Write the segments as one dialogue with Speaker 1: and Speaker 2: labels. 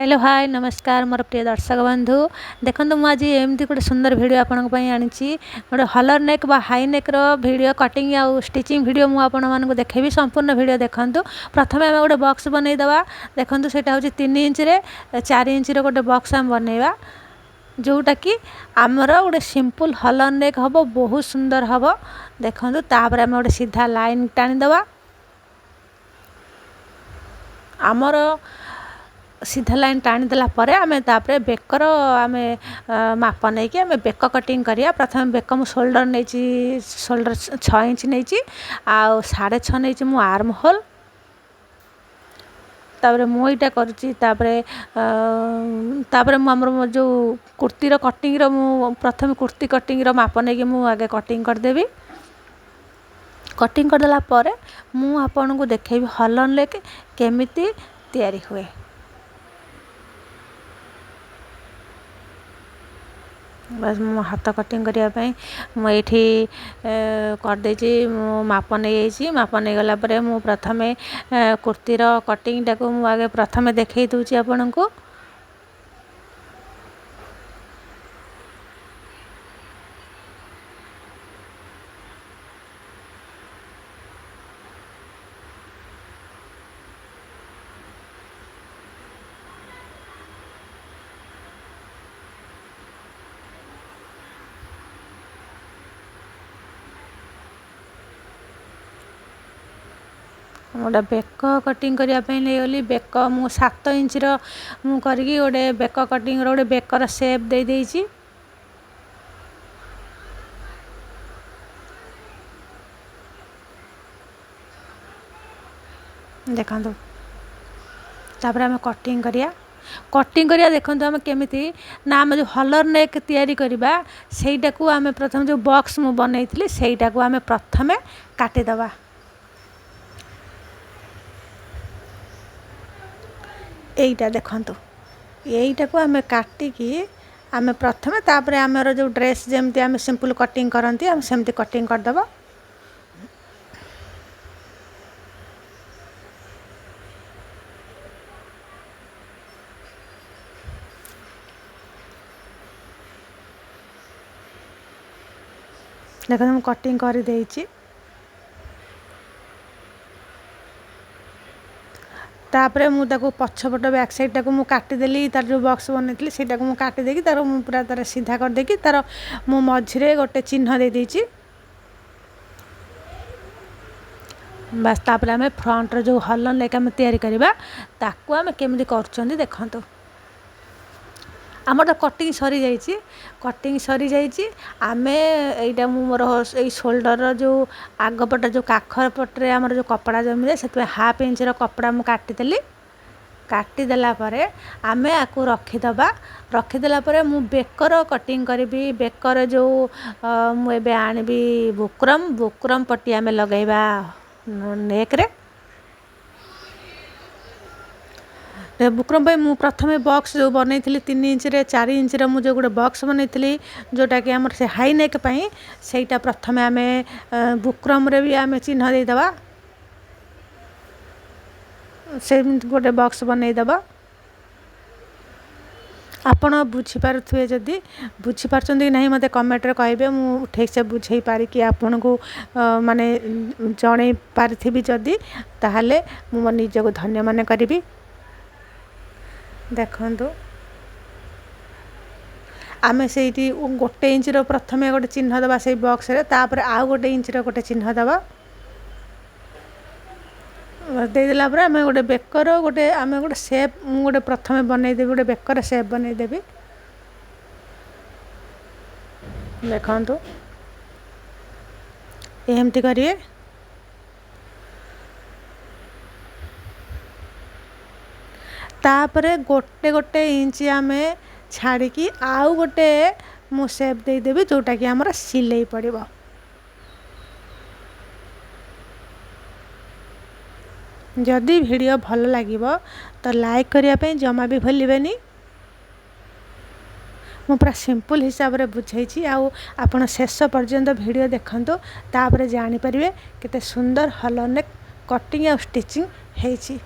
Speaker 1: Hello hi नमस्कार मोर प्रिय दर्शक बंधु देखो मुझे एमती गोटे सुंदर वीडियो आपण आनी गोटे हलर नेक बा हाई नेक रो वीडियो कटिंग आउ स्टिचिंग वीडियो मुझे देखेबी संपूर्ण वीडियो देखु। प्रथम आम गोटे बॉक्स बनईदवा देखो से 3 इंच रे 4 इंच रो गोटे बॉक्स आम बनइबा जोटा कि आमर गोटे सिंपल हलर नेक हम बहुत सुंदर हम देखो। तापर आम गोटे सीधा लाइन टाणीदवा आमर सीधा लाइन टाणीदेला आम तापर बेकर आम माप नहीं कि आम बेक कटिंग करिया। प्रथम बेक मु शोल्डर नहीं शोल्डर 6 इंच नहीं आउ 6.5 नहीं मु आर्म होल तापर मु यहाँ कर आमर जो कुर्तीर कटिंग मु प्रथम कुर्ती कटिंग माप नहीं कि आगे कटिंग करदेवी। कटिंग करदेला मु आपन को देखेबी हलर नेक केमिति तैयारी हुए। बस मो हाथ कटिंग करने मुझे करदे माप नहीं माप नहीं गला मु प्रथम कुर्तीर कटिंग टाक आगे प्रथम देखई दूची आपण को। गोटे बेक कटिंग करने नहीं गली बेक मु 7 इंच मु करके गोटे बेक कटिंग गोटे बेकर सेप दे देइछि। देखो तापर आम कटिंग करिया देखो आम केमिति ना आम जो हलर नेक तैयारी करबा सेटा को आम प्रथम जो बॉक्स मु बनईथली सेटा को आम प्रथमे काटिदबा। यहीटा देखु यहीटा को आम काटिकी आम प्रथम तापर आमर जो ड्रेस जमती आम सिंपल कटिंग करती आम सेमती कटिंग करदबा। देखो हम कटिंग कर देइछि तापर मु ताको पछपट बैक साइड टाको मु काटिदेली तार जो बॉक्स बनईथली सेटा को मु काटी देकी तार मु पूरा तार सीधा कर देकी तार मु मझिरे गोटे चिन्ह दे देइछि। बस तापर आम फ्रंट जो हलर नेक आम तैयारी करबा ताको आम केमिति करछंदी देखंतु। आमर तो कटिंग सरी जाइए आम यहाँ मोर शोल्डर जो आगपट जो काखर पटे आमर जो कपड़ा जमी जाए से हाफ इंच कपड़ा मु काटिदेली। काटिदेला आम आपको रखीदेला मु बेकर कटिंग करी बेकर जो मुझे आनबी बुकरम पट्टी आम लगेबा नेक रे। बुकरम मु प्रथम बॉक्स जो बनई 3 इंच रे 4 इंच मु जो गोटे बॉक्स बनई जोटा कि आमर से हाई नेक पाई सेटा प्रथम आम बुकरम रे भी आम चिन्ह देदबा से गोटे बॉक्स बनईदबा। आपण बुझीपारे जदि बुझीपारछंती कि नहीं मते कमेंट रे कहबे मु ठीक से बुझेई पारि कि आपण को माने जणै पारिथिबी जदि ताहाले मु मो निज को धन्य माने करिबी। देखो आम से गोटे इंच प्रथम गोटे चिन्ह दबा से बॉक्स रे तापर आउ गोटे इंच गोटे चिन्ह दबा देदेला आम गोटे बेकर गोटे आम गोटे सेप गोटे प्रथम बनईदेवी गोटे बेकर सेप बनईदेवी। देखो एमती करिए तापर गोटे गोटे इंच आम छाड़ी आउ गोटे मु सेप देदेवी जोटा कि आमर सिलाई पड़ो। जदि वीडियो भल लगे तो लाइक करने जमा भी भूलें। मु पूरा सिंपल हिसाब से बुझाई आपण शेष पर्यंत वीडियो देखंतु तापर जानी परिवे केते सुंदर हलर नेक कटिंग और स्टिचिंग हेची।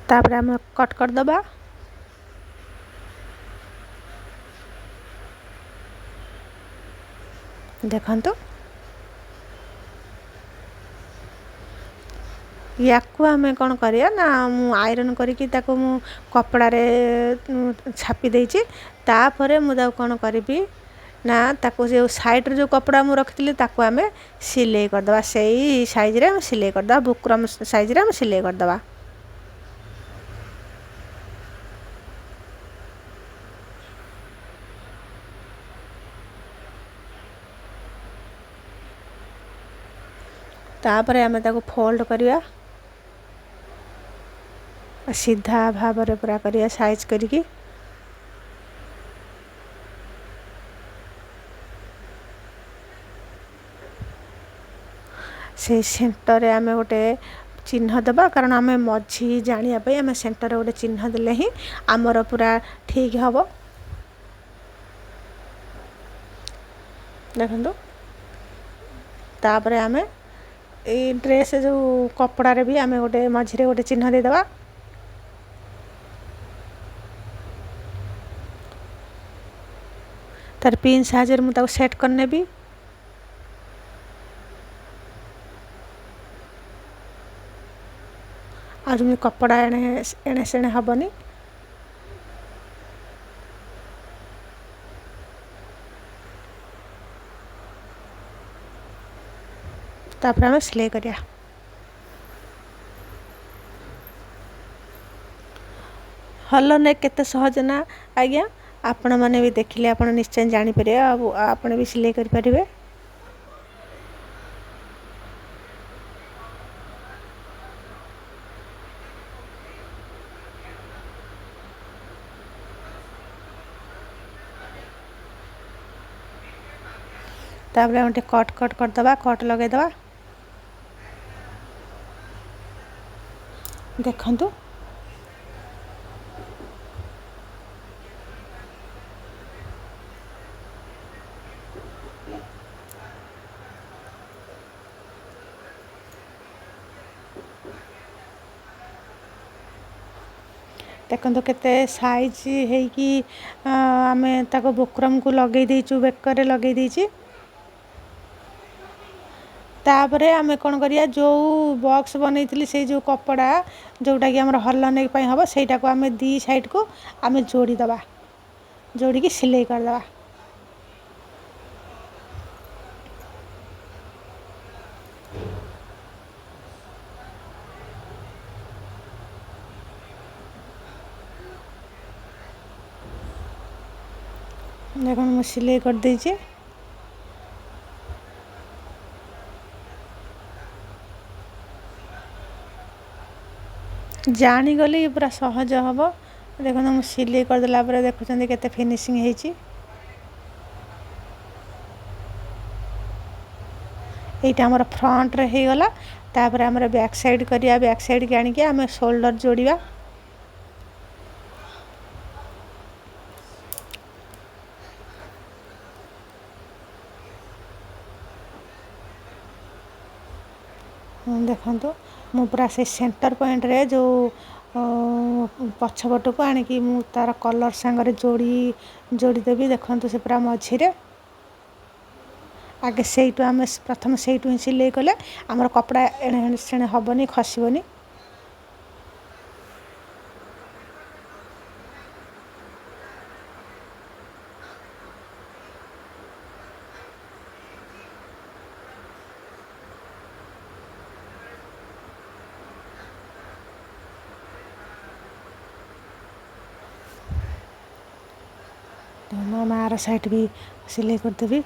Speaker 1: तापर आम कट करदबा। देखंतु याकू आम कौन करिया ना मु आयरन करके मु कपड़ा रे छापी देछि। तापर मुझे कौन करी ना ताको जो साइड जो कपड़ा मु रखी ताको आम सिलाई करदबा। सही साइज रे हम सिलाई करदबा, बुकरम साइज रे हम सिलाई करदबा। तापर आम ताको फोल्ड करिया सीधा भाव रे पूरा करिया साइज करके। से सेंटर रे आम गोटे चिन्ह देबा, कारण आम मझी जानिया पे आम सेंटर रे गोटे चिन्ह देले ही आमर पूरा ठीक हबो। देखंतु तापर आम ए ड्रेस जो कपड़ा रे भी आम गोटे मझी रे गोटे चिन्ह दे देबा। तार पिन साहाଯ୍ୟରେ ମୁଁ ତାକୁ ସେଟ୍ କରିନେବି। ଆଉ ଯେମିତି କପଡ଼ା ଏଣେ ସେଣେ ହେବନି। ତାପରେ ଆମେ ସିଲେଇ କରିବା। ହଲ ନେକ୍ କେତେ ସହଜ ନା ଆଜ୍ଞା, ଆପଣ ମାନେ ବି ଦେଖିଲେ ଆପଣ ନିଶ୍ଚୟ ଜାଣିପାରିବେ, ଆଉ ଆପଣ ବି ସିଲେଇ କରିପାରିବେ। तापर हम कट करदबा, कट लगेदबा। देखंतु देखो केते साइज है आम ताको बुकरम को लगे देचु, बेकर लगे देची। तापरे आम कौन करिया जो बॉक्स बनई से जो कपड़ा जोटा कि आम हल नेक हम सहीटा को आम दी साइड को आम जोड़ीदबा, जोड़ी सिलाई करदबा। देखो मु सिलाई कर देची। जानीगली पूरा सहज हम। देखो मु सिलाई करदेला देखुं केते फिनिशिंग होती। यहाँ आमर फ्रंट रे हो गला। तापर आमर बैक साइड करिया, बैक साइड के आनिके आम शोल्डर जोड़िया। देखो मु पूरा से सेंटर पॉइंट रे जो पछपट को आनिकी मु तार कलर सांगरे जोड़ी देवी। देखो से पूरा मझी रे आगे से आम प्रथम से ही सिलाई कले आमर कपड़ा एणे सेणे हेनी, खसबनी। मो मार साइड भी सिलाई करदेवी।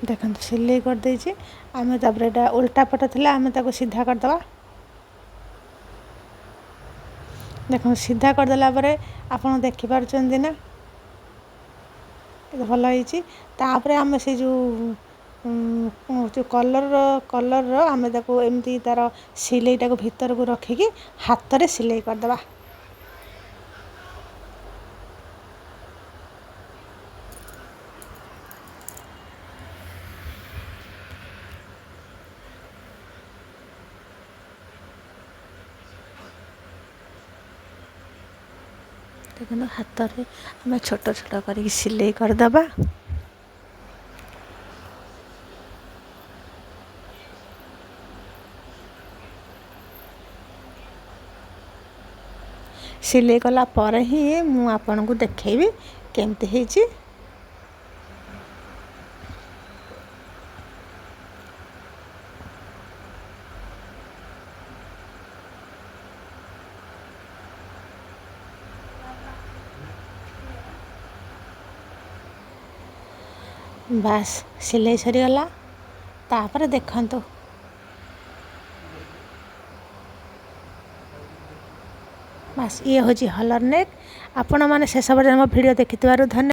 Speaker 1: देखो सिलाई कर देछि आमे। तापर एटा उल्टा पट थिला आमे ताको सीधा करदबा। देखो सीधा करदेला परे आपण देखि पारछन्ती ना भल होईछि। तापर आमे से जो ଯେଉଁ କଲର୍ର ଆମେ ତାକୁ ଏମିତି ତା'ର ସିଲେଇଟାକୁ ଭିତରକୁ ରଖିକି ହାତରେ ସିଲେଇ କରିଦେବା। ଦେଖନ୍ତୁ ହାତରେ ଆମେ ଛୋଟ ଛୋଟ କରିକି ସିଲେଇ କରିଦେବା। ସିଲେଇ କଲା ପରେ ହିଁ ମୁଁ ଆପଣଙ୍କୁ ଦେଖେଇବି କେମିତି ହେଇଛି। ବାସ୍ ସିଲେଇ ସରିଗଲା। ତାପରେ ଦେଖନ୍ତୁ ବାସ୍ ଇଏ ହେଉଛି ହଲର୍ ନେକ୍। ଆପଣମାନେ ଶେଷ ପର୍ଯ୍ୟନ୍ତ ମୋ ଭିଡ଼ିଓ ଦେଖିଥିବାରୁ ଧନ୍ୟବାଦ।